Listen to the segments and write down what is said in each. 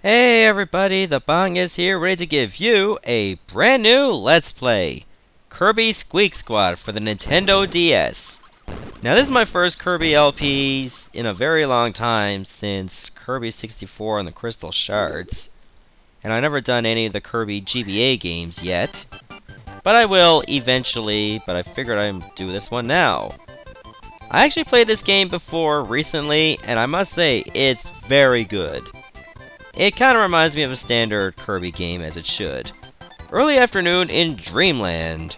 Hey everybody, the Bong is here ready to give you a brand new Let's Play. Kirby Squeak Squad for the Nintendo DS. Now this is my first Kirby LPs in a very long time since Kirby 64 and the Crystal Shards. And I've never done any of the Kirby GBA games yet. But I will eventually, but I figured I'd do this one now. I actually played this game before recently, and I must say, it's very good. It kind of reminds me of a standard Kirby game, as it should. Early afternoon in Dreamland.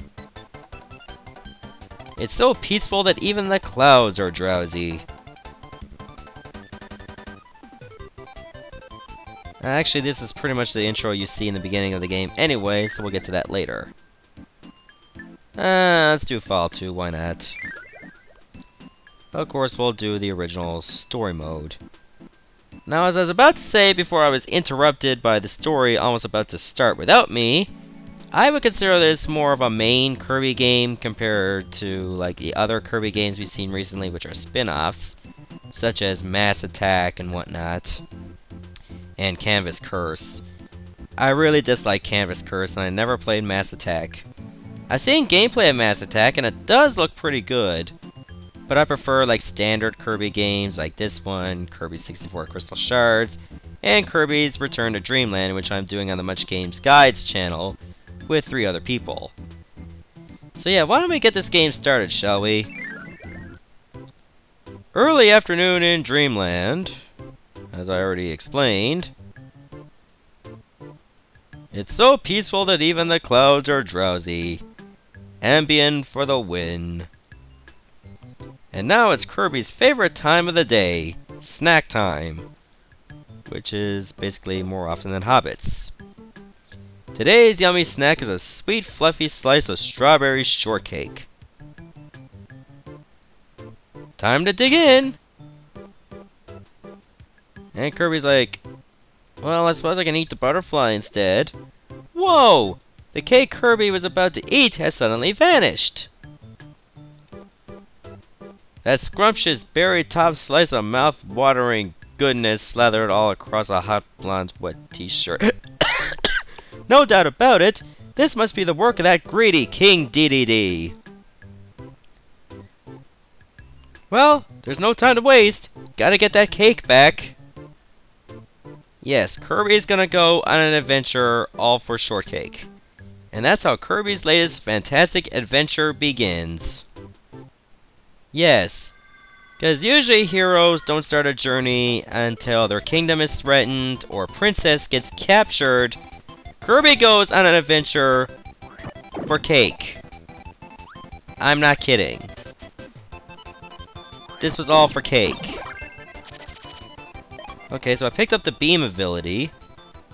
It's so peaceful that even the clouds are drowsy. Actually, this is pretty much the intro you see in the beginning of the game anyway, so we'll get to that later. Let's do File 2, why not? Of course, we'll do the original story mode. Now, as I was about to say before I was interrupted by the story almost about to start without me, I would consider this more of a main Kirby game compared to like the other Kirby games we've seen recently, which are spin-offs, such as Mass Attack and whatnot, and Canvas Curse. I really dislike Canvas Curse, and I never played Mass Attack. I've seen gameplay of Mass Attack, and it does look pretty good. But I prefer like standard Kirby games like this one, Kirby 64 Crystal Shards, and Kirby's Return to Dreamland, which I'm doing on the Much Games Guides channel with 3 other people. So yeah, why don't we get this game started, shall we? Early afternoon in Dreamland, as I already explained. It's so peaceful that even the clouds are drowsy. Ambient for the win. And now it's Kirby's favorite time of the day, snack time, which is basically more often than Hobbits. Today's yummy snack is a sweet fluffy slice of strawberry shortcake. Time to dig in! And Kirby's like, well, I suppose I can eat the butterfly instead. Whoa! The cake Kirby was about to eat has suddenly vanished. That scrumptious berry-top slice of mouth-watering goodness slathered all across a hot blonde's wet t-shirt. No doubt about it, this must be the work of that greedy King DDD. Well, there's no time to waste. Gotta get that cake back. Yes, Kirby's gonna go on an adventure all for shortcake. And that's how Kirby's latest fantastic adventure begins. Yes, because usually heroes don't start a journey until their kingdom is threatened or princess gets captured. Kirby goes on an adventure for cake. I'm not kidding. This was all for cake. Okay, so I picked up the beam ability.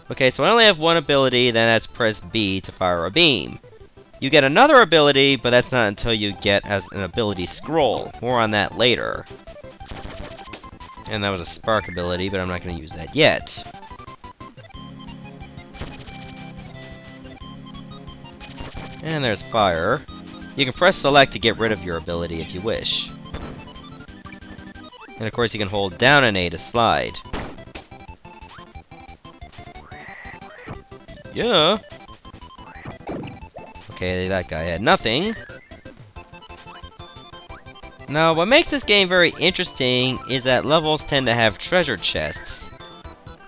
Okay, so I only have one ability, then that's press B to fire a beam. You get another ability, but that's not until you get as an ability scroll. More on that later. And that was a spark ability, but I'm not going to use that yet. And there's fire. You can press select to get rid of your ability if you wish. And of course you can hold down an A to slide. Yeah. Okay, that guy had nothing. Now, what makes this game very interesting is that levels tend to have treasure chests.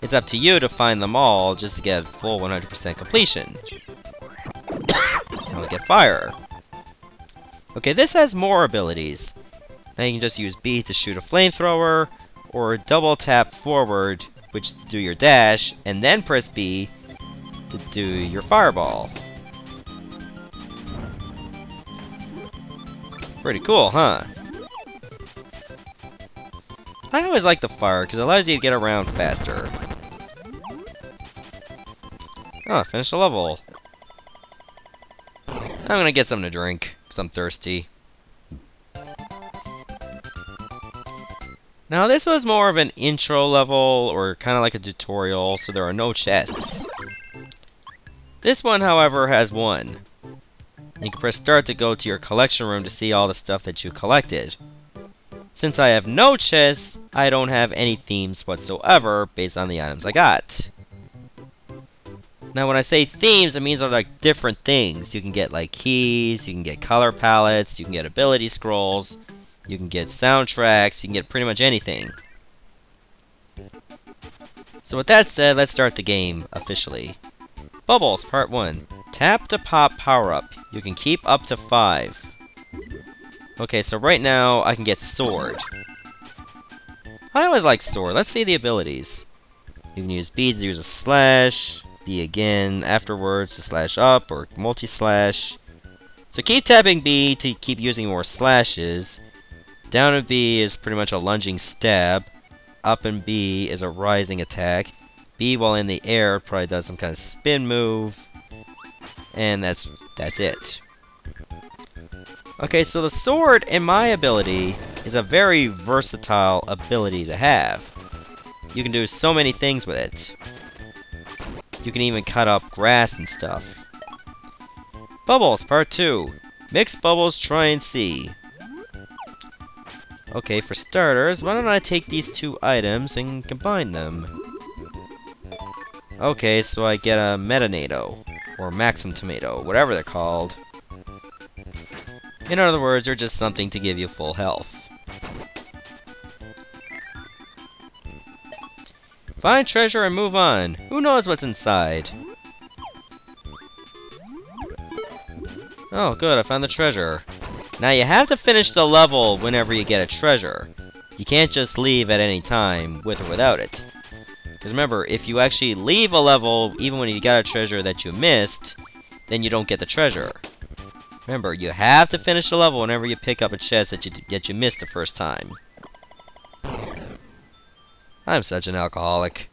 It's up to you to find them all just to get full 100% completion. Now get fire. Okay, this has more abilities. Now you can just use B to shoot a flamethrower, or double tap forward, which to do your dash, and then press B to do your fireball. Pretty cool, huh? I always like the fire, because it allows you to get around faster. Oh, finish the level. I'm gonna get something to drink, because I'm thirsty. Now, this was more of an intro level, or kind of like a tutorial, so there are no chests. This one, however, has one. You can press start to go to your collection room to see all the stuff that you collected. Since I have no chests, I don't have any themes whatsoever based on the items I got. Now, when I say themes, it means they're like different things. You can get like keys, you can get color palettes, you can get ability scrolls, you can get soundtracks, you can get pretty much anything. So with that said, let's start the game officially. Bubbles, Part 1. Tap to pop power-up. You can keep up to 5. Okay, so right now, I can get Sword. I always like Sword. Let's see the abilities. You can use B to use a slash, B again afterwards to slash up, or multi-slash. So keep tapping B to keep using more slashes. Down and B is pretty much a lunging stab. Up and B is a rising attack. B while in the air probably does some kind of spin move. And that's it. Okay, so the sword, in my ability, is a very versatile ability to have. You can do so many things with it. You can even cut up grass and stuff. Bubbles, Part 2. Mix bubbles, try and see. Okay, for starters, why don't I take these two items and combine them? Okay, so I get a Metanado, or Maxim Tomato, whatever they're called. In other words, they're just something to give you full health. Find treasure and move on. Who knows what's inside? Oh, good, I found the treasure. Now you have to finish the level whenever you get a treasure. You can't just leave at any time, with or without it. Because remember, if you actually leave a level, even when you got a treasure that you missed, then you don't get the treasure. Remember, you have to finish the level whenever you pick up a chest that you missed the first time. I'm such an alcoholic.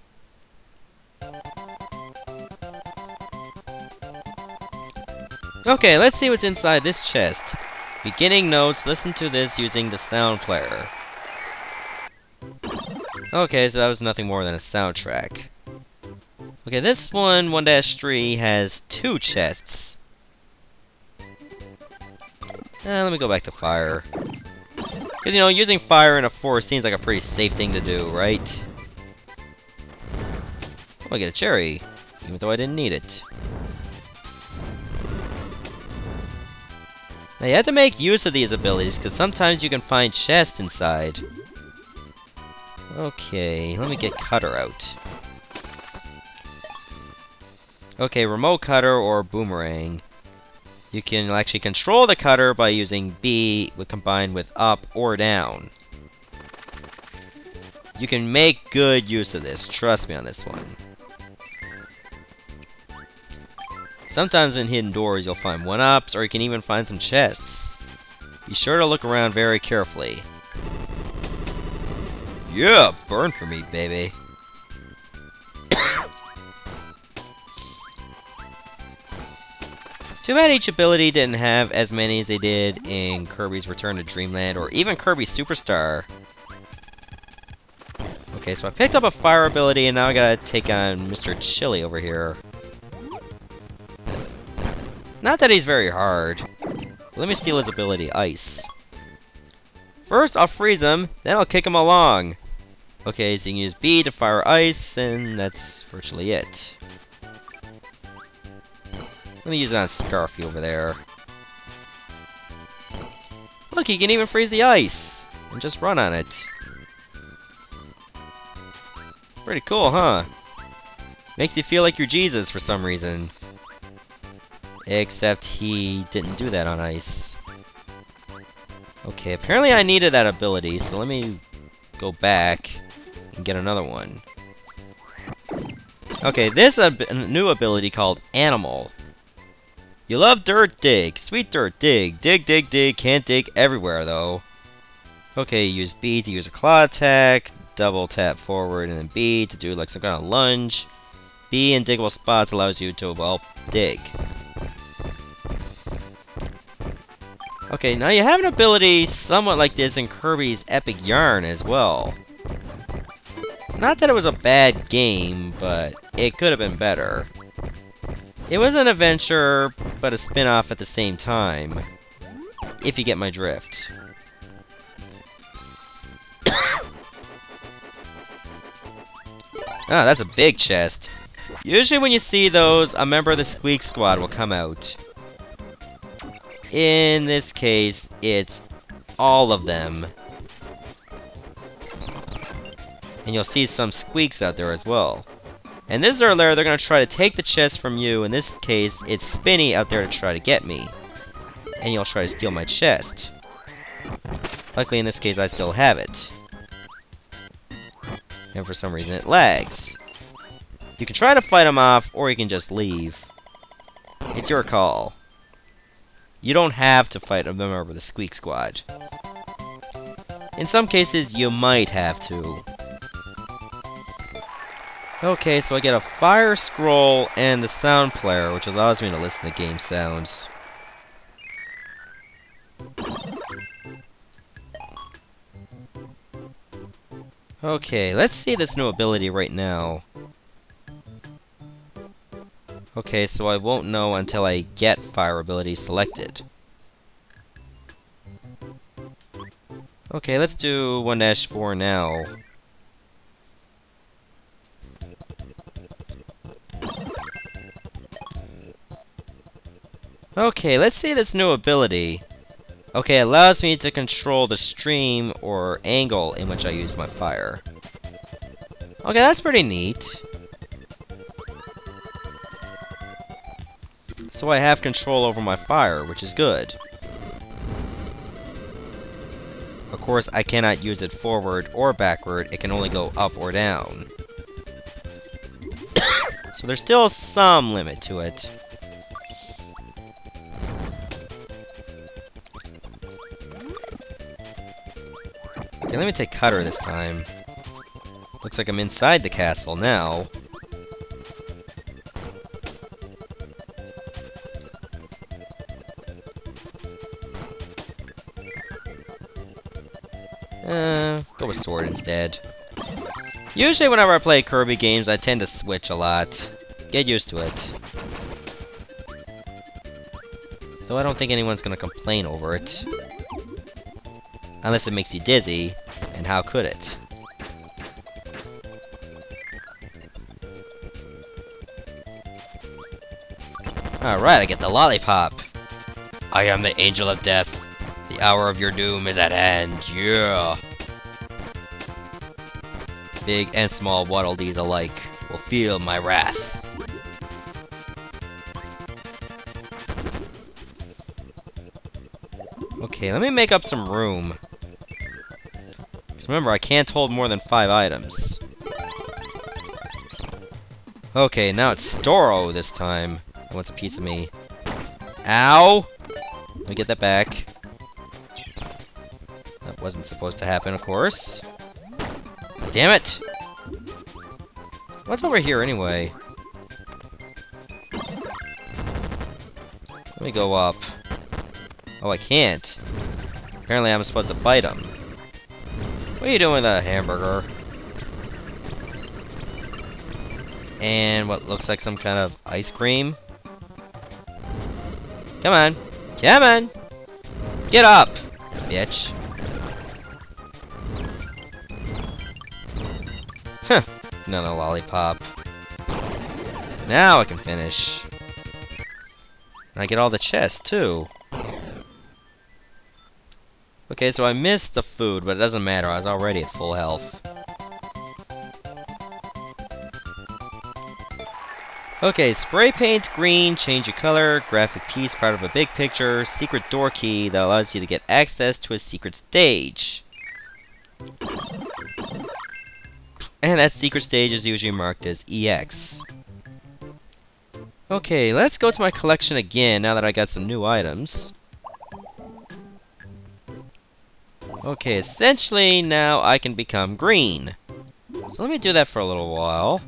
Okay, let's see what's inside this chest. Beginning notes, listen to this using the sound player. Okay, so that was nothing more than a soundtrack. Okay, this one, 1-3, has 2 chests. Let me go back to fire. Because, you know, using fire in a forest seems like a pretty safe thing to do, right? Oh, I get a cherry, even though I didn't need it. Now, you have to make use of these abilities, because sometimes you can find chests inside. Okay, let me get Cutter out. Okay, remote cutter or boomerang. You can actually control the cutter by using B combined with up or down. You can make good use of this, trust me on this one. Sometimes in hidden doors you'll find 1-ups, or you can even find some chests. Be sure to look around very carefully. Yeah, burn for me, baby. Too bad each ability didn't have as many as they did in Kirby's Return to Dreamland, or even Kirby Superstar. Okay, so I picked up a fire ability, and now I gotta take on Mr. Chili over here. Not that he's very hard. Let me steal his ability, Ice. First, I'll freeze him, then I'll kick him along. Okay, so you can use B to fire ice, and that's virtually it. Let me use it on Scarfy over there. Look, you can even freeze the ice, and just run on it. Pretty cool, huh? Makes you feel like you're Jesus for some reason. Except he didn't do that on ice. Okay, apparently I needed that ability, so let me go back and get another one. Okay, this is a new ability called Animal. You love dirt, dig. Sweet dirt, dig. Dig, dig, dig. Can't dig everywhere, though. Okay, use B to use a claw attack. Double tap forward, and then B to do like some kind of lunge. B in diggable spots allows you to, well, dig. Okay, now you have an ability somewhat like this in Kirby's Epic Yarn as well. Not that it was a bad game, but it could have been better. It was an adventure, but a spin-off at the same time. If you get my drift. Ah, that's a big chest. Usually when you see those, a member of the Squeak squad will come out. In this case, it's all of them. And you'll see some Squeaks out there as well. And this is their lair, they're going to try to take the chest from you. In this case, it's Spinny out there to try to get me. And you'll try to steal my chest. Luckily, in this case, I still have it. And for some reason, it lags. You can try to fight them off, or you can just leave. It's your call. You don't have to fight a member of the Squeak squad. In some cases, you might have to. Okay, so I get a fire scroll and the sound player, which allows me to listen to game sounds. Okay, let's see this new ability right now. Okay, so I won't know until I get fire ability selected. Okay, let's do 1-4 now. Okay, let's see this new ability. Okay, it allows me to control the stream or angle in which I use my fire. Okay, that's pretty neat. So I have control over my fire, which is good. Of course, I cannot use it forward or backward, it can only go up or down. So there's still some limit to it. Okay, let me take Cutter this time. Looks like I'm inside the castle now. Go with Sword instead. Usually whenever I play Kirby games, I tend to switch a lot. Get used to it. Though I don't think anyone's gonna complain over it. Unless it makes you dizzy, and how could it? Alright, I get the lollipop. I am the Angel of Death. The hour of your doom is at hand, yeah! Big and small Waddle Dees alike will feel my wrath. Okay, let me make up some room. Because remember, I can't hold more than 5 items. Okay, now it's Storo this time. He wants a piece of me. Ow! Let me get that back. That wasn't supposed to happen, of course. Damn it! What's over here, anyway? Let me go up. Oh, I can't. Apparently I'm supposed to fight him. What are you doing with a hamburger? And what looks like some kind of ice cream? Come on. Come on! Get up, bitch. Huh. Another lollipop. Now I can finish. And I get all the chests, too. Okay, so I missed the food, but it doesn't matter. I was already at full health. Okay, spray paint green, change your color, graphic piece part of a big picture, secret door key that allows you to get access to a secret stage. And that secret stage is usually marked as EX. Okay, let's go to my collection again now that I got some new items. Okay, essentially now I can become green. So let me do that for a little while.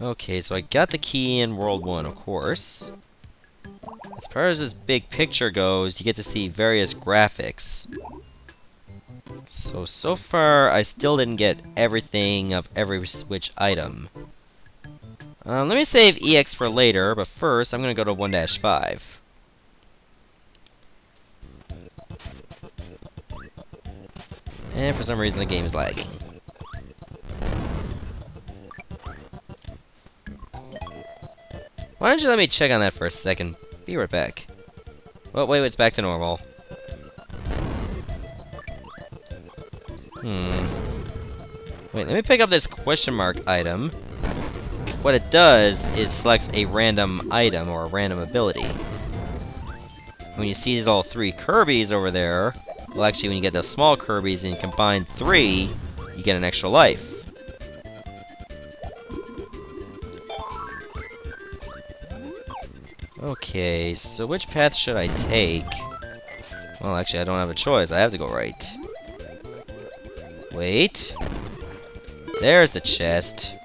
Okay, so I got the key in World 1, of course. As far as this big picture goes, you get to see various graphics. So far, I still didn't get everything of every Switch item. Let me save EX for later, but first, I'm going to go to 1-5. And for some reason, the game is lagging. Why don't you let me check on that for a second? Be right back. Oh, wait, it's back to normal. Wait, let me pick up this question mark item. What it does is selects a random item or a random ability. When you see these all 3 Kirbys over there, well, actually, when you get the small Kirbys and you combine 3, you get an extra life. Okay, so which path should I take? Well, actually, I don't have a choice. I have to go right. Wait. There's the chest.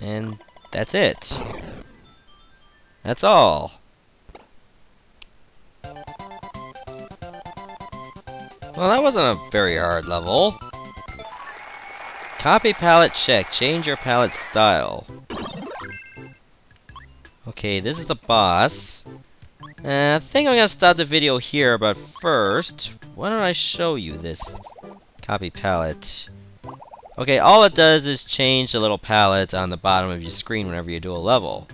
And that's it. That's all. Well, that wasn't a very hard level. Copy palette check. Change your palette style. Okay, this is the boss. I think I'm gonna stop the video here, but first, why don't I show you this copy palette? Okay, all it does is change the little palette on the bottom of your screen whenever you do a level.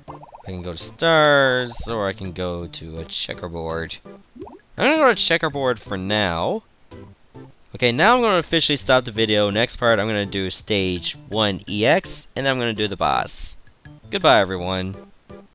I can go to stars, or I can go to a checkerboard. I'm gonna go to checkerboard for now. Okay, now I'm gonna officially stop the video. Next part, I'm gonna do stage 1 EX, and then I'm gonna do the boss. Goodbye, everyone.